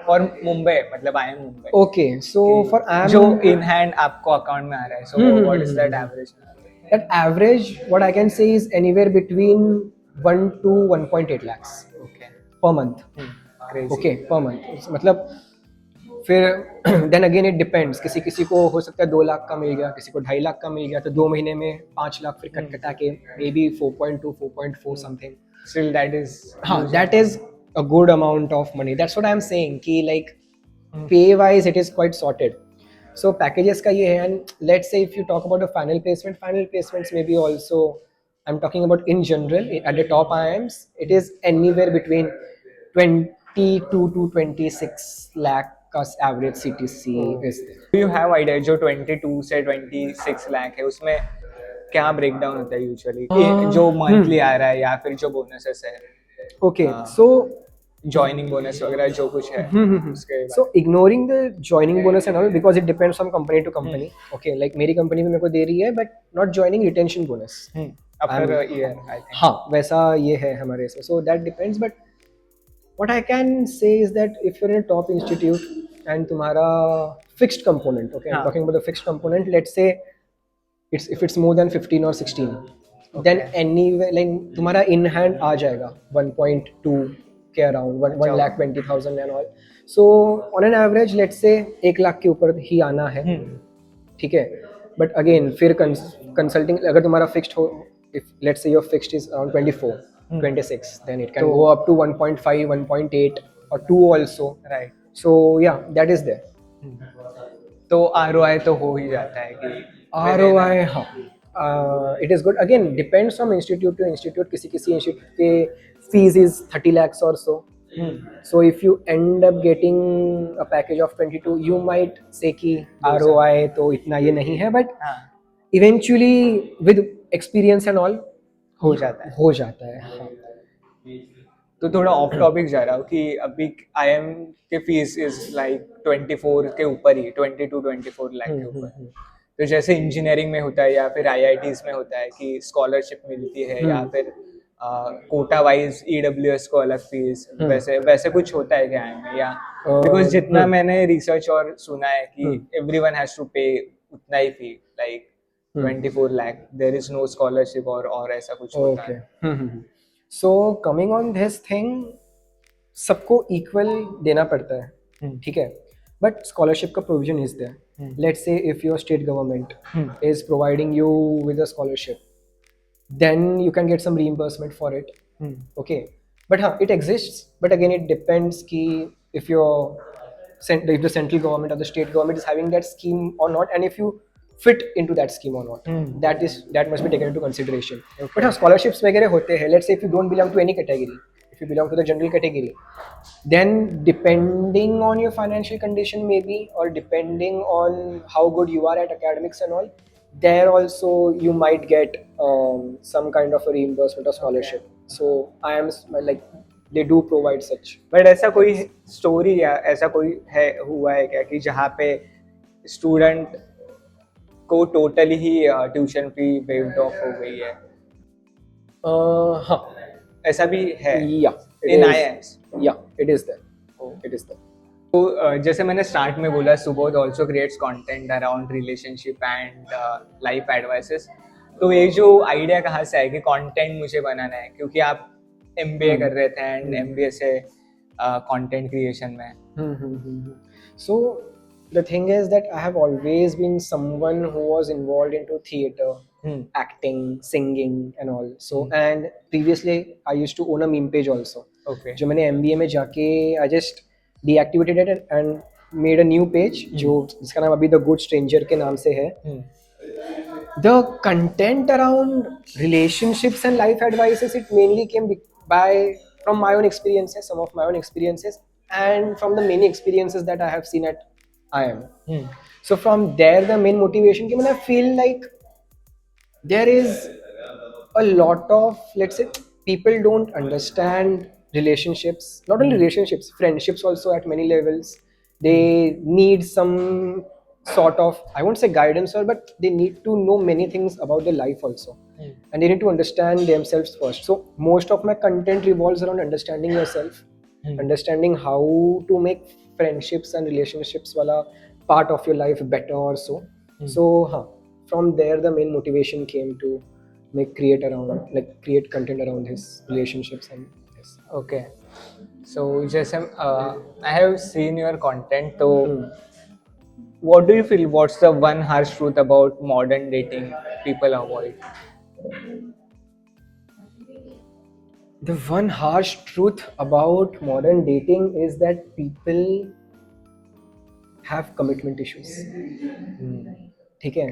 फॉर मुंबई, मतलब I am Mumbai, Okay, so for IIM, जो इन हैंड आपको अकाउंट में आ रहा है, so what is that average? that average, what I can say is anywhere between 1 to 1.8 lakhs okay, per month. Crazy. Okay, per month. मतलब फिर then again it depends, किसी किसी को हो सकता है 2 लाख का मिल गया, किसी को 2.5 लाख का मिल गया, तो 2 महीने में 5 लाख फिर कट कटा के may be 4.2 4.4 something. Still that is, हाँ, that is a good amount of money. That's what I'm saying कि like pay wise it is quite sorted. So packages का ये है, and let's say if you talk about the final placements may be also, I'm talking about in general at the top IIMs, it is anywhere between 22 to 26 lakh का average CTC is there. Do you have idea जो 22 से 26 लाख है उसमें क्या breakdown होता है usually, जो monthly आ रहा है या फिर जो बोनसेस है, Okay, so जॉइनिंग बोनस वगैरह जो कुछ है उसके so ignoring the joining bonus and all, because it depends from company to company. Okay, like मेरी कंपनी में मेरे को दे रही है, but not joining retention bonus. After year I think. हाँ, वैसा ये है हमारे इसमें. So that depends, but what I can say is that if you're in a top institute and तुम्हारा fixed component, okay, I'm हाँ. talking about the fixed component. Let's say if it's more than 15 or 16, then anyway like तुम्हारा in hand आ जाएगा 1.2 के around 1,20,000 and all. So on an average, let's say 1 lakh के ऊपर ही आना है, ठीक है. बट अगेन फिर कंसल्टिंग अगर तुम्हारा फिक्स्ड हो, if let's say your fixed is around 24 26, then it can So- go up to 1.5 1.8 or 2 also. Right. So yeah, that is there. तो ROI तो हो ही जाता है कि ROI, हाँ, it is good. Again, depends from institute to institute. किसी किसी institute के fees is 30 lakhs or so. So if you end up getting a package of 22, you might say कि ROI तो इतना ये नहीं है, but हाँ, eventually with experience and all हो जाता है. हो जाता है. हाँ. तो थोड़ा ऑफ टॉपिक जा रहा हूँ कि अभी IIM के फीस इज लाइक 24 के ऊपर ही, 22-24 लाख के ऊपर. तो जैसे इंजीनियरिंग में होता है या फिर IITs में होता है कि स्कॉलरशिप मिलती है या फिर कोटा वाइज EWS को अलग फीस, वैसे वैसे कुछ होता है क्या IIM में, या बिकॉज जितना मैंने रिसर्च और सुना है कि एवरीवन हैज टू पे उतना ही fee, like 24 lakh, there is no scholarship और ऐसा कुछ होता Okay. है. So coming on this thing, सबको equal देना पड़ता है, ठीक है. But scholarship का provision is there. Let's say if your state government is providing you with a scholarship, then you can get some reimbursement for it. Okay. But हाँ, it exists. But again, it depends कि if if the central government or the state government is having that scheme or not, and if you fit into that scheme or not. That must be taken into consideration. But हाँ, scholarships वगैरह होते हैं. Let's say if you don't belong to any category, if you belong to the general category, then depending on your financial condition maybe, or depending on how good you are at academics and all, there also you might get some kind of a reimbursement or scholarship. So I am like, they do provide such. But ऐसा कोई story या ऐसा कोई है हुआ है क्या कि जहाँ पे स्टूडेंट को totally he tuition fee waived of हो गई है? हाँ, ऐसा भी है yeah, it in is. IIMs? Yeah, it is there. It is there. तो जैसे मैंने स्टार्ट में बोला, Subodh also creates content around relationship and life advices. तो ये जो आइडिया कहाँ से है कि कंटेंट मुझे बनाना है, क्योंकि आप MBA कर रहे थे एंड MBA से कंटेंट क्रिएशन में? So the thing is that I have always been someone who was involved into theater, acting, singing and all. So and previously I used to own a meme page also. Okay. जो मैंने MBA में जाके I just deactivated it and made a new page जो जिसका नाम अभी The Good Stranger के नाम से है. The content around relationships and life advices, it mainly came from my own experiences, some of my own experiences, and from the many experiences that I have seen at IIM. So from there, the main motivation came, and I feel like there is a lot of, let's say, people don't understand relationships, not only relationships, friendships also at many levels. They need some sort of, I won't say guidance or, but they need to know many things about their life also. And they need to understand themselves first. So most of my content revolves around understanding yourself, understanding how to make friendships and relationships wala part of your life better or so. So from there the main motivation came to create content around his relationships and this. Okay. So जैसे I have seen your content, तो what do you feel? What's the one harsh truth about modern dating people avoid? The one harsh truth about modern dating is that people have commitment issues. ठीक है,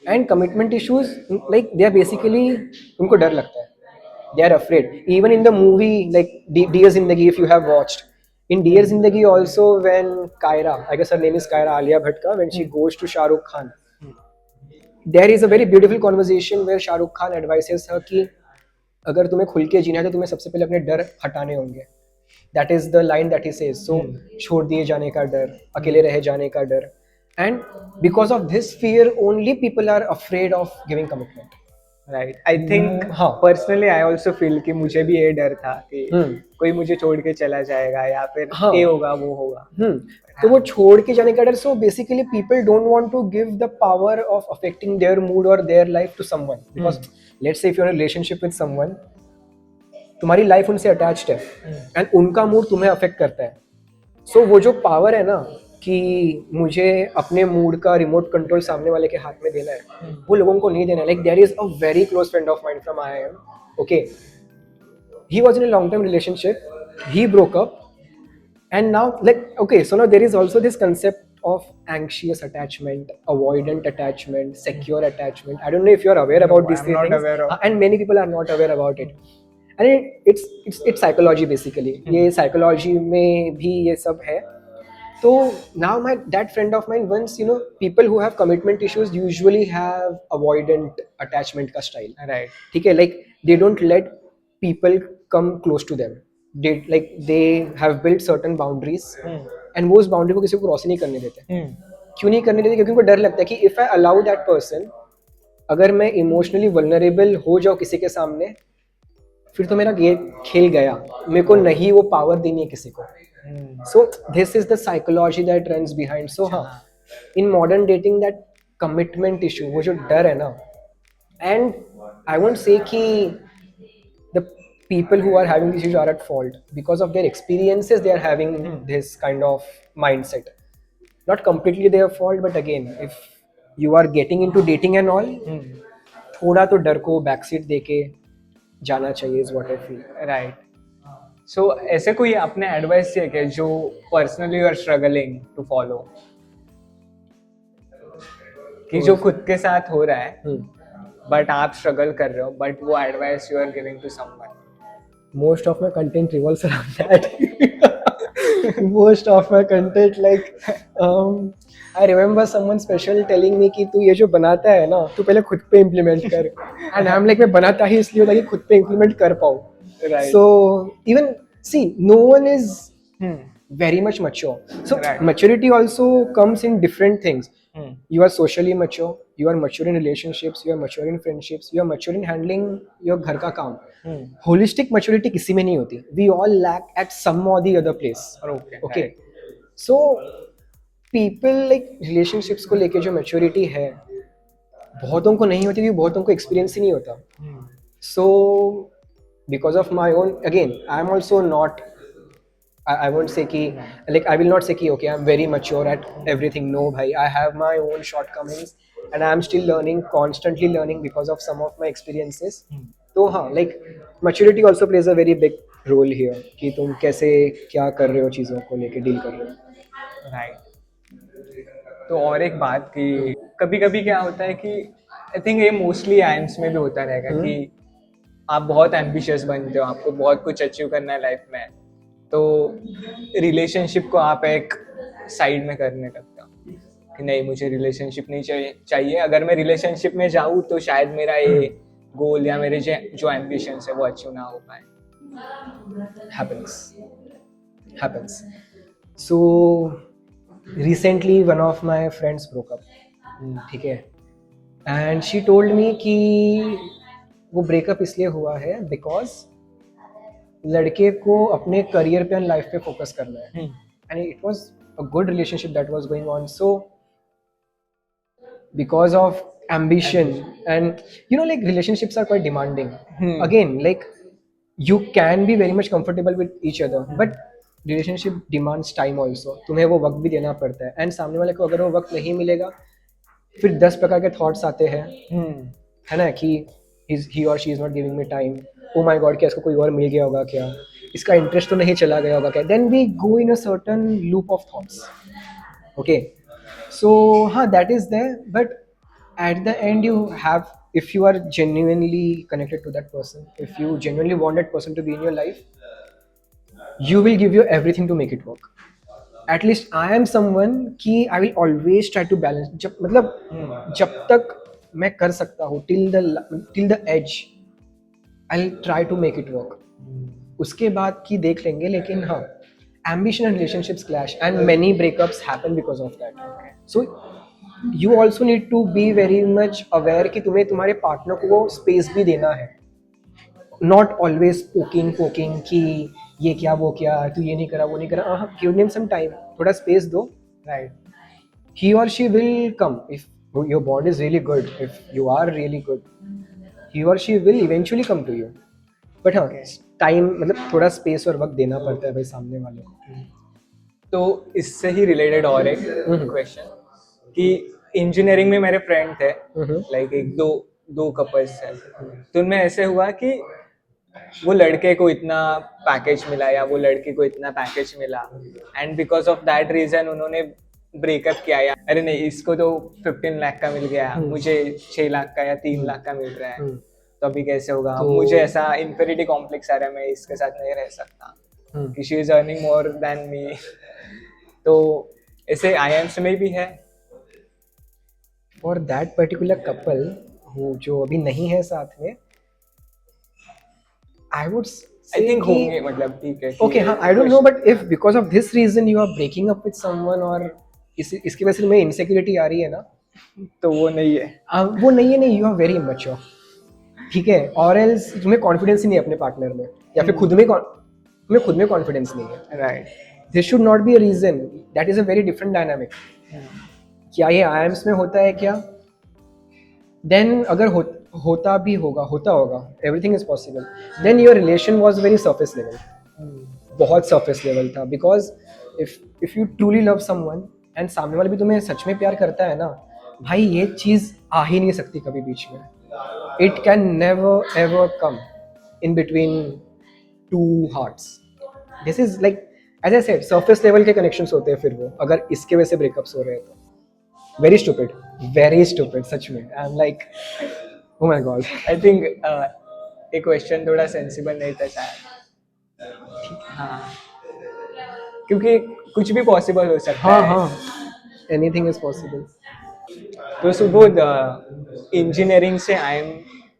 and commitment issues, like they are basically, उनको डर लगता है, they are afraid. Even in the movie like Dear Zindagi, if you have watched, in Dear Zindagi also, when Kyra, I guess her name is Kyra, Alia Bhatt ka, when she goes to Shah Rukh Khan, there is a very beautiful conversation where Shah Rukh Khan advises her कि अगर तुम्हें खुल के जीना है तो तुम्हें सबसे पहले अपने डर हटाने होंगे. That is the line that he says. So छोड़ दिए जाने का डर, अकेले रह जाने का डर. And because of this fear only people are afraid of giving commitment. Right. I think हाँ. personally I also feel कि मुझे भी ये डर था कि कोई मुझे छोड़ के चला जाएगा या फिर हाँ. ये होगा वो होगा. तो वो छोड़ के जाने का डर. So basically people don't want to give the power of affecting their mood or their life to someone, because let's say if you're in a relationship with someone, तुम्हारी लाइफ उनसे अटैच्ड है एंड उनका mood तुम्हें affect करता है. सो वो जो power है ना कि मुझे अपने मूड का रिमोट कंट्रोल सामने वाले के हाथ में देना है, वो लोगों को नहीं देना. Like there is a very close friend of mine from IIM. Okay, he was in a long term relationship, he broke up, and now like okay, so now there is also this concept of anxious attachment, avoidant attachment, secure attachment. I don't know if you are aware about these I'm three not things. aware of. And many people are not aware about it. And it's psychology basically. ये psychology में भी ये सब है. So now that friend of mine, once you know, people who have commitment issues usually have avoidant attachment का style. Right. ठीक है, like they don't let people come close to them. They have built certain boundaries, and वो उस boundary को किसी को cross नहीं करने देते. क्यों नहीं करने देते? क्योंकि उनको डर लगता है कि if I allow that person, अगर मैं इमोशनली वल्नरेबल हो जाऊँ किसी के सामने, फिर तो मेरा खेल गया, मेरे को नहीं वो पावर देनी है किसी को. So this is the psychology that runs behind. So हाँ, in modern dating that commitment issue, वो जो डर है ना, एंड आई वोंट से कि the people who are having these issues are at fault because of their experiences. They are having this kind of mindset. Not completely their fault, but again, if you are getting into dating and all, थोड़ा तो डर को backseat देके जाना चाहिए, is what I feel. Right. So ऐसे कोई आपने एडवाइस दिया क्या जो personally you are struggling to follow, कि जो खुद के साथ हो रहा है बट आप स्ट्रगल कर रहे हो, बट वो advice you are giving to someone? Most of my content revolves around that. Most of my content, like I remember someone special telling me कि तू ये जो बनाता है ना, तू पहले खुद पे implement कर. And I'm like, मैं बनाता ही इसलिए ताकि खुद पे implement कर पाऊँ. Right. So even see, no one is very much mature. So maturity also comes in different things. You are socially mature, you are mature in relationships, you are mature in friendships, you are mature in handling your घर का काम. Holistic maturity किसी में नहीं होती. We all lack at some or the other place. Okay. So people like relationships को लेके जो maturity है, बहुतों को नहीं होती क्योंकि बहुतों को experience ही नहीं होता. So because of my own, again, I am also not, I won't say कि like I will not say कि okay, I'm very mature at everything. No भाई, I have my own shortcomings and I am still learning, constantly learning because of some of my experiences. तो हाँ, like maturity also plays a very big role here कि तुम कैसे क्या कर रहे हो, चीज़ों को लेके डील कर रहे हो. राइट. तो और एक बात कि कभी कभी क्या होता है कि आई थिंक ये मोस्टली आयंस में भी होता रहेगा कि आप बहुत एम्बिशियस बनते हो, आपको बहुत कुछ अचीव करना है लाइफ में, तो रिलेशनशिप को आप एक साइड में करने लगते हो कि नहीं मुझे रिलेशनशिप नहीं चाहिए. अगर मैं रिलेशनशिप में जाऊँ तो शायद मेरा ये गोल या मेरे जो एम्बिशन है वो अचीव ना हो पाए. happens so recently one of my friends broke up. ठीक है, एंड शी टोल्ड मी कि वो ब्रेकअप इसलिए हुआ है बिकॉज लड़के को अपने करियर पे एंड लाइफ पे फोकस करना है. And it was a good relationship that was going on. So because of ambition and like relationships are quite demanding. Again, like you can be very much comfortable with each other but relationship demands time also. तुम्हें वो वक्त भी देना पड़ता है and सामने वाले को अगर वो वक्त नहीं मिलेगा फिर 10 प्रकार के थॉट्स आते हैं. है ना कि he or she is not giving me time. oh my god क्या इसको कोई और मिल गया होगा क्या, इसका इंटरेस्ट तो नहीं चला गया होगा क्या. then we go in a certain loop of thoughts. okay, so that is there, but at the end you have, if you are genuinely connected to that person, if you genuinely want that person to be in your life, you will give your everything to make it work. at least I am someone कि I will always try to balance. जब मतलब जब तक मैं कर सकता हूँ till the edge I'll try to make it work. उसके बाद की देख लेंगे. लेकिन हाँ, ambition and relationships clash and many breakups happen because of that. So you also need to be very much aware कि तुम्हें तुम्हारे पार्टनर को वो स्पेस भी देना है. नॉट ऑलवेज पोकिंग कि ये क्या वो क्या, तू ये नहीं करा वो नहीं करा. गिव देम सम टाइम, थोड़ा स्पेस दो. Right. he or she will come if your bond is really good, if you are really good, he or she will eventually come to you. but हाँ, time मतलब थोड़ा space और वक्त देना पड़ता है भाई सामने वाले को. तो इससे ही रिलेटेड और एक क्वेश्चन कि इंजीनियरिंग में मेरे फ्रेंड थे, लाइक एक दो कपल्स थे, तो उनमें ऐसे हुआ कि वो लड़के को इतना पैकेज मिला या वो लड़की को इतना पैकेज मिला and because of that reason उन्होंने ब्रेकअप किया. या अरे नहीं, इसको तो 15 लाख का मिल गया, मुझे 6 लाख का या 3 लाख का मिल रहा है, तो अभी कैसे होगा. मुझे ऐसा इंफेरिटी कॉम्प्लेक्स आ रहा है, मैं इसके साथ नहीं रह सकता कि she is earning more than me. तो ऐसे IIMs में भी है. फॉर दैट पर्टिकुलर कपल जो अभी नहीं है साथ में, आई वुड आई थिंक होंगे, मतलब ठीक है. ओके हाँ, I don't know, but if because of this reason you are breaking up with someone और इसकी वजह से तुम्हें इनसिक्योरिटी आ रही है ना, तो वो नहीं है. वो नहीं है. नहीं, यू आर वेरी इमैच्योर. ठीक है, और एल्स तुम्हें कॉन्फिडेंस ही नहीं है अपने पार्टनर में, या फिर तुम्हें खुद में कॉन्फिडेंस नहीं है. Right. This should not be a reason. That is a very different dynamic. क्या ये IIMs में होता है क्या? देन अगर होता होगा, everything is possible. Then your relation was very surface level, बहुत सरफेस लेवल था. Because if you truly love someone and सामने वाला भी तुम्हें सच में प्यार करता है ना, भाई ये चीज़ आ ही नहीं सकती कभी बीच में. It can never ever come in between two hearts. This is like as I said, surface level के कनेक्शंस होते हैं. फिर वो अगर इसके वजह से ब्रेकअप्स हो रहे हैं तो वेरी स्टूपिड सच में. I am like oh my god. I think एक क्वेश्चन थोड़ा सेंसिबल नहीं था शायद. हाँ, क्योंकि कुछ भी पॉसिबल हो सकता है. हाँ, एनीथिंग इज पॉसिबल. तो सुबोध, इंजीनियरिंग से IIM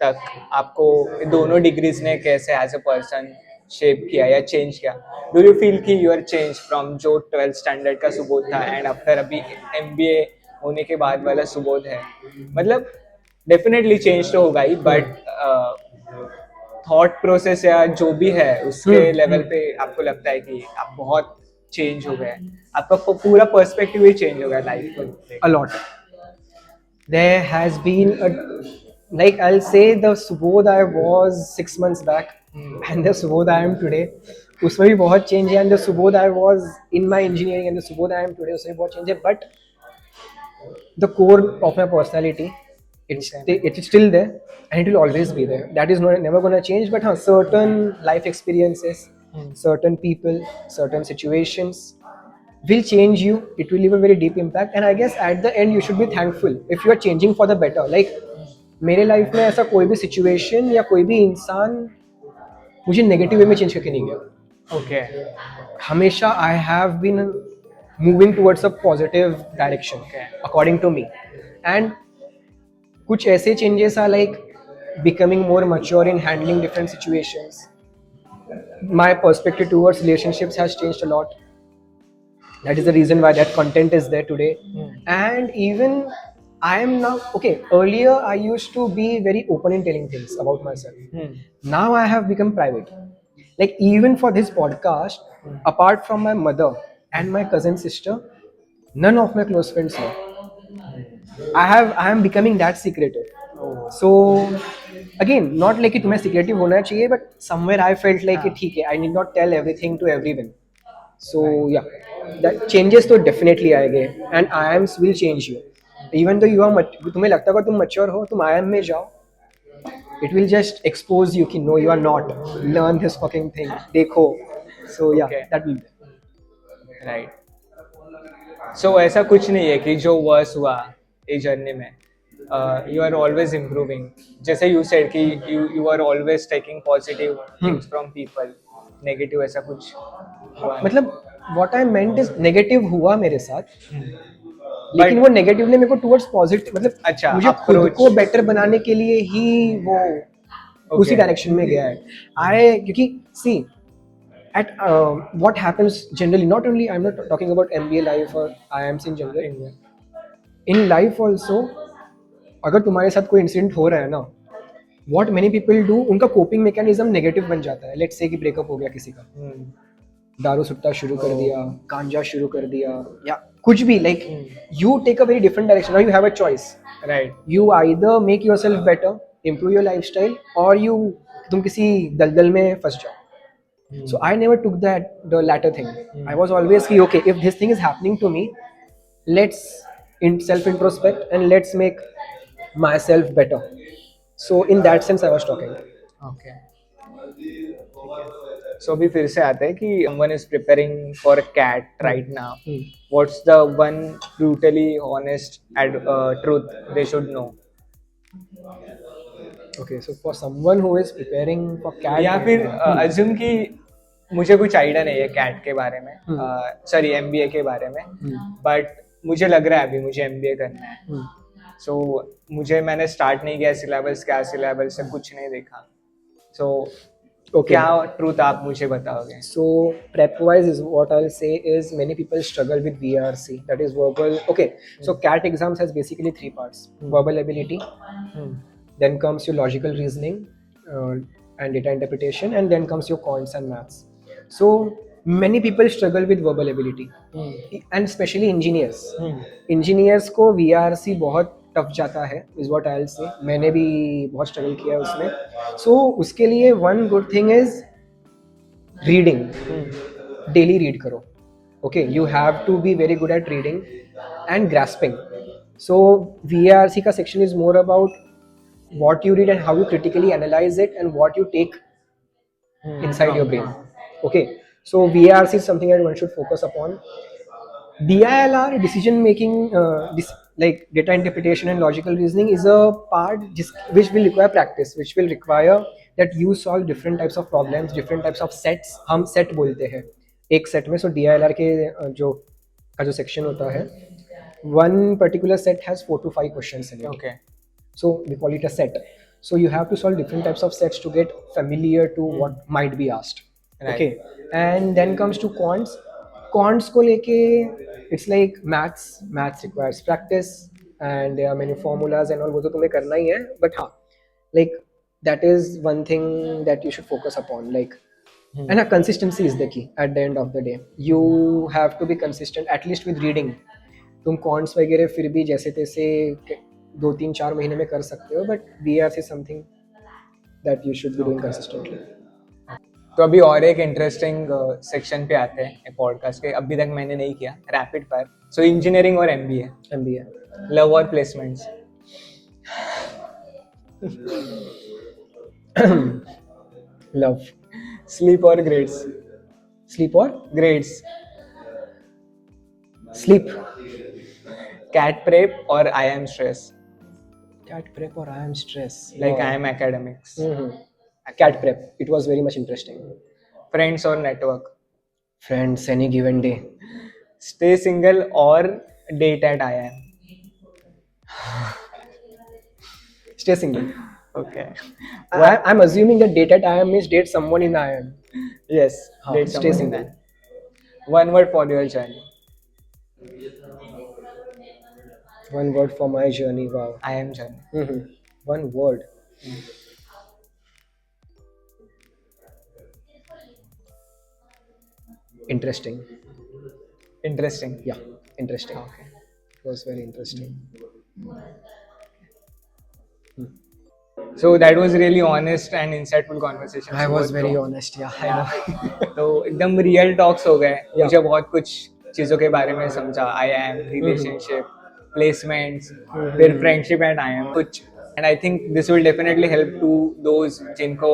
तक आपको दोनों डिग्रीज ने कैसे एज अ पर्सन शेप किया या चेंज किया? डू यू फील कि यू आर चेंज फ्रॉम जो 12th स्टैंडर्ड का सुबोध था एंड आफ्टर अभी MBA होने के बाद वाला सुबोध है? मतलब डेफिनेटली चेंज तो होगा ही, बट थॉट प्रोसेस या जो भी है उसके लेवल पे आपको लगता है कि आप बहुत चेंज हो गए, आपका पूरा पर्सपेक्टिव ही चेंज हो गया लाइफ को? A lot. There has been like I'll say the Subodh I was 6 months back and the Subodh I am today, उसमें भी बहुत चेंज है. and the Subodh I was in my engineering and the Subodh I am today, उसमें भी बहुत change है. but the core of my personality, it's still there and it will always be there. That is never going to change. but certain life experiences, certain people, certain situations will change you. It will leave a very deep impact and I guess at the end you should be thankful if you are changing for the better. like मेरे life में ऐसा कोई भी situation या कोई भी इंसान मुझे नेगेटिव वे में चेंज करके नहीं गया. ओके. हमेशा I have been moving towards a positive direction according to me. And कुछ ऐसे changes are like becoming more mature in handling different situations. My perspective towards relationships has changed a lot. That is the reason why that content is there today. And even I am now okay. Earlier I used to be very open in telling things about myself. Now I have become private. Like even for this podcast, apart from my mother and my cousin sister, none of my close friends know. I am becoming that secretive. So again, not like कि तुम्हें secretive होना चाहिए, but somewhere I felt like कि ठीक है, I need not tell everything to everyone. So yeah, that changes तो definitely आएंगे, and IIMs will change you. Even though you are तुम्हें लगता होगा तुम mature हो, तुम IIM में जाओ, it will just expose you कि no, you are not. Learn this fucking thing. देखो. So yeah, Okay. that will be. Right. So ऐसा कुछ नहीं है कि जो वर्स हुआ इस जर्नी में यू आर ऑलवेज इम्प्रूविंग. जैसे यू सेड कि you are always taking positive things from people. Negative ऐसा कुछ हुआ नहीं? मतलब what I meant is negative हुआ मेरे साथ, लेकिन वो नेगेटिव ने मेरे को टुवर्ड्स पॉजिटिव, मतलब अच्छा, मुझे खुद approach. को बेटर बनाने के लिए ही वो उसी डायरेक्शन में गया है. आई क्योंकि सी at what happens generally, not only I'm not talking about MBA life or IIMs in general, in life also, अगर तुम्हारे साथ कोई इंसिडेंट हो रहा है ना, what many people do, उनका कोपिंग मैकेनिज्म नेगेटिव बन जाता है. लेट्स से कि ब्रेकअप हो गया किसी का, दारू सुट्टा शुरू कर दिया, गांजा शुरू कर दिया, या कुछ भी, like you take a very different direction. Now you have a choice. Right. You either make yourself better, improve your lifestyle, or you तुम किसी दलदल में फंस जाओ. So I never took the latter thing. I was always ki, okay, if this thing is happening to me, let's self introspect and let's make myself better. So in that sense I was talking. Okay. So अभी फिर से आते हैं कि someone is preparing for a CAT right now. What's the one brutally honest truth they should know? Okay, so for someone who is preparing for CAT, या फिर assume कि मुझे कुछ आइडिया नहीं है कैट के बारे में, सॉरी एमबीए के बारे में, बट मुझे लग रहा है अभी मुझे एमबीए करना है. सो मैंने स्टार्ट नहीं किया सिलेबस, क्या सिलेबस से कुछ नहीं देखा. सो okay, क्या ट्रूथ आप मुझे बताओगे? so prep wise is what I'll say is many people struggle with VRC, that is verbal. Okay, so CAT exams has basically three parts: verbal ability, then comes your logical reasoning and data interpretation, and then comes your quants and maths. So many people struggle with verbal ability, and especially engineers. Engineers को VRC बहुत tough जाता है, is what I'll say. मैंने भी बहुत struggle किया उसमें. So उसके लिए one good thing is reading. Daily read करो. Okay, you have to be very good at reading and grasping. So VRC का section is more about what you read and how you critically analyze it and what you take inside your brain. Okay, so VRC is something that one should focus upon. DILR, decision making, like data interpretation and logical reasoning, is a part which will require practice, which will require that you solve different types of problems, different types of sets. हम set बोलते हैं एक set में. So DILR के जो section होता है, one particular set has 4 to 5 questions in it. Okay. So we call it a set. So you have to solve different types of sets to get familiar to what might be asked. Right. Okay, and then comes to quants. Quants को लेके it's like maths requires practice and there are many formulas and all, वो तो तुम्हें करना ही है, but हाँ, like that is one thing that you should focus upon, like and a consistency is the key at the end of the day. You have to be consistent at least with reading. तुम quants वगैरह फिर भी जैसे तैसे 2-3-4 महीने में कर सकते हो, but VRC is something that you should be doing consistently. तो अभी और एक इंटरेस्टिंग सेक्शन पे आते हैं पॉडकास्ट के, अभी तक मैंने नहीं किया, रैपिड फायर. सो इंजीनियरिंग और एमबीए, MBA. लव और प्लेसमेंट्स. Love. स्लीप और grades. Sleep or grades. sleep. CAT prep और IIM stress. CAT prep or IIM stress. Like Wow. IIM academics. CAT prep. It was very much interesting. Friends और network. Friends, any given day. Stay single और date at IIM. Stay single. Okay. I'm assuming that date at IIM means date someone in IIM. Yes. Date Stay someone in single. that. One word for your journey. One word for my journey. Wow. I am journey. One word. Interesting. Interesting. Yeah, interesting. Okay. It was very interesting. So that was really honest and insightful conversation. I was Subodh very bro. honest. Yeah, I Yeah. know. तो एकदम real talks हो गए. Yeah. मुझे बहुत कुछ चीज़ों के बारे में समझा. आई एम रिलेशनशिप, प्लेसमेंट्स, फिर फ्रेंडशिप एंड आई एम कुछ. And I think this will definitely help to those जिनको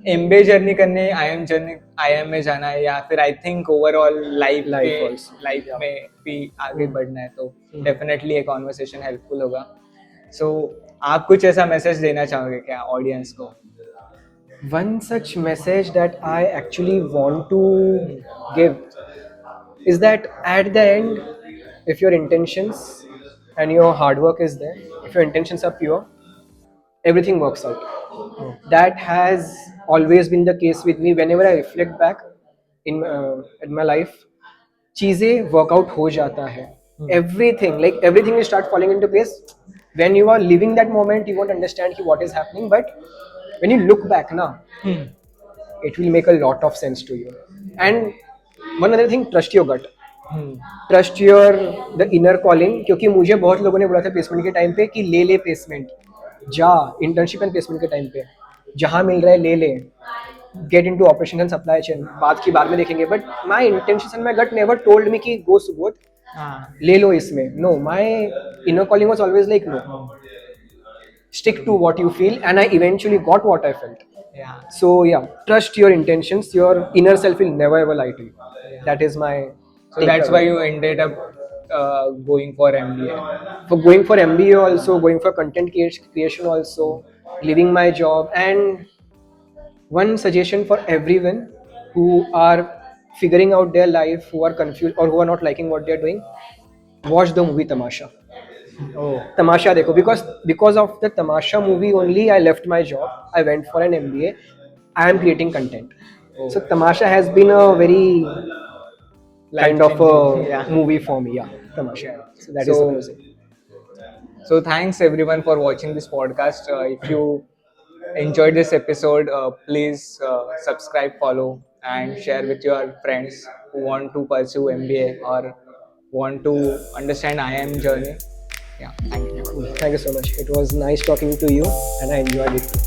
एमबीए जर्नी करने आई एम में जाना है, या फिर I think overall life also. में भी आगे बढ़ना है, तो डेफिनेटली ये कॉन्वर्सेशन हेल्पफुल होगा. सो आप कुछ ऐसा मैसेज देना चाहोगे क्या ऑडियंस को? One such message that I actually want to give is that at the end, if your intentions and your hard work is there, if your intentions are pure, everything works out. That has always been the case with me. Whenever I reflect back in my life, चीजें workout हो जाता है. Everything will start falling into place. When you are living that moment, you won't understand what is happening, but when you look back now, it will make a lot of sense to you. And one other thing, trust your gut. Trust your the inner calling. क्योंकि मुझे बहुत लोगों ने बोला था placement के time पे कि ले प्लेसमेंट, जा इंटर्नशिप एंड प्लेसमेंट के टाइम पे जहाँ मिल रहा है ले, get into operation and supply chain, बात की बाद में देखेंगे. But my intention and my gut never told me कि गो सुबोध ले लो इसमें. No, my inner calling was always like no, stick to what you feel, and I eventually got what I felt. Yeah. So yeah, trust your intentions. Your inner self will never ever lie to you. That is my So that's why you ended up going for MBA. for going for MBA also, going for content creation also, leaving my job. And one suggestion for everyone who are figuring out their life, who are confused or who are not liking what they are doing, watch the movie Tamasha. Oh. Tamasha देखो, because of the Tamasha movie only I left my job. I went for an MBA. I am creating content. So Tamasha has been a very kind of a movie for me. Yeah, Tamasha. So that is So- amazing. So thanks everyone for watching this podcast. If you enjoyed this episode, please subscribe, follow, and share with your friends who want to pursue MBA or want to understand IIM journey. Yeah, thank you. Thank you so much. It was nice talking to you, and I enjoyed it too.